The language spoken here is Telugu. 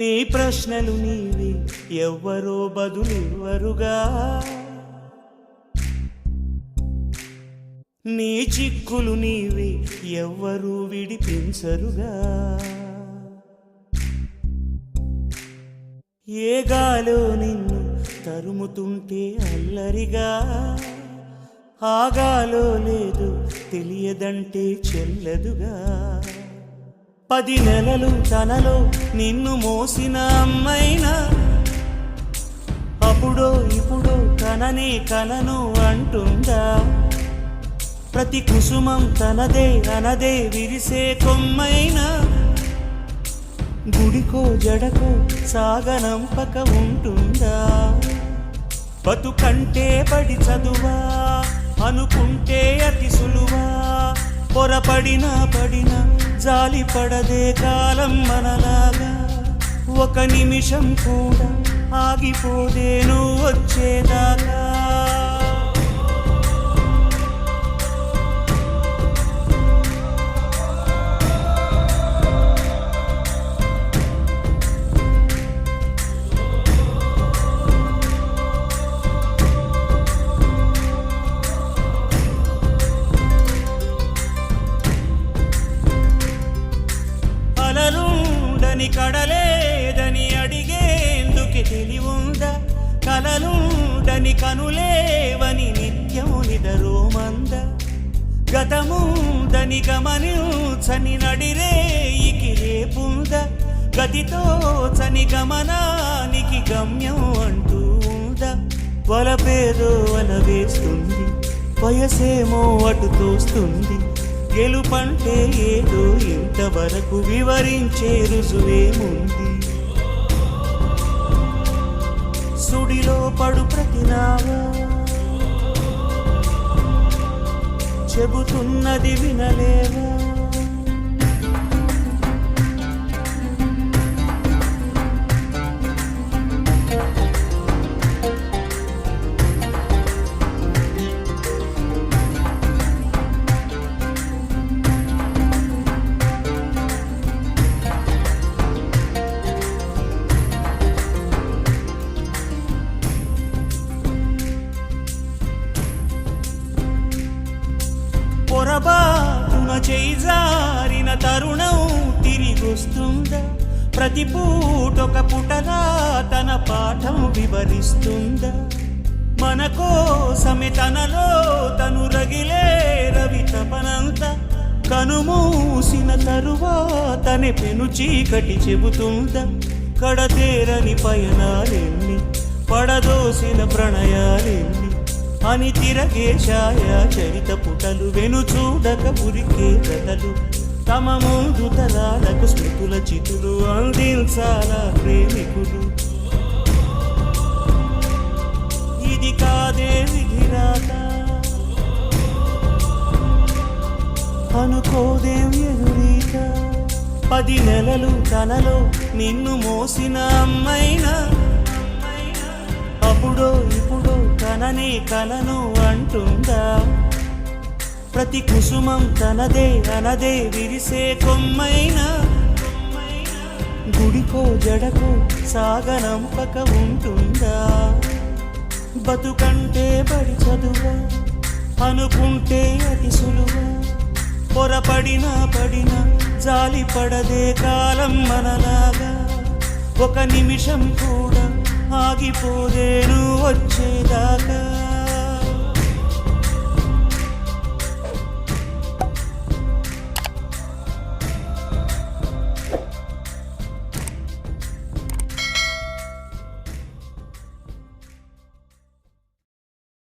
నీ ప్రశ్నలు నీవి ఎవ్వరో బదులివ్వరుగా, నీ చిక్కులు నీవి ఎవ్వరూ విడిపించరుగా. ఏ గాలో నిన్ను తరుముతుంటే అల్లరిగా, ఆగాలో లేదు తెలియదంటే చెల్లదుగా. 10 నెలలు తనలో నిన్ను మోసిన అమ్మైనా, అప్పుడో ఇప్పుడో కననే కనను అంటుందా. ప్రతి కుసుమం తనదే అనదే విరిసే కొమ్మైనా, గుడికో జడకో సాగనంపక ఉంటుందా. బతుకంటే పడి చదువా అనుకుంటే అతి సులువా, పొరపడినా పడినా జాలి పడదే కాలం మనలాగా. ఒక నిమిషం కూడా ఆగిపోదే నువ్వు వచ్చేదాకా. కలలుండని కడలేదని అడిగేందుకే తెలివుందా, కలలుండని కనులేవని నిత్యం నిదరోమంద. గతముందని గమనించని నడిరేయికి రేపుందా, గతితో చని గమనానికి గమ్యం అంటూ ఉందా. వలపేదో వల వేస్తుంది, వయసేమో అటు తోస్తుంది. గెలుపంటే ఏదో ఇంతవరకు వివరించే రుజువేముంది. సుడిలో పడు ప్రతినావా చెబుతున్నది వినలేవా. పొరబాటున చేజారిన తరుణం తిరిగొస్తుందా, ప్రతి పూటొక పుటగా తన పాఠం వివరిస్తుందా. మన కోసమే తనలో తను రగిలే రవి తపనంత, కనుమూసిన తరువాతనే పెను చీకటి చెబుతుందా. కడతేరని పయనాలెన్ని పడదోసిన ప్రణయాలెన్ని అని తిరగే ఛాయా చరిత పుటలు, వెను చూడక ఉరికే కథలు. తమ ముందు తరాలకు స్మృతుల చితులు అందించాలా ప్రేమికులు. ఇది కాదే విధిరాత అనుకోదేం ఎదురీత. 10 నెలలు తనలో నిన్ను మోసిన అమ్మైనా, అప్పుడో ఇప్పుడో కననే కనను అంటుందా. ప్రతి కుసుమం తనదే అనదే విరిసే కొమ్మైనా, గుడికో జడకో సాగనంపక ఉంటుందా. బతుకంటే పడి చదువా అనుకుంటే అతి సులువా, పొరపడినా పడినా జాలి పడదే కాలం మనలాగా. ఒక నిమిషం కూడా ఆగిపోదే నువ్వు వచ్చేదా.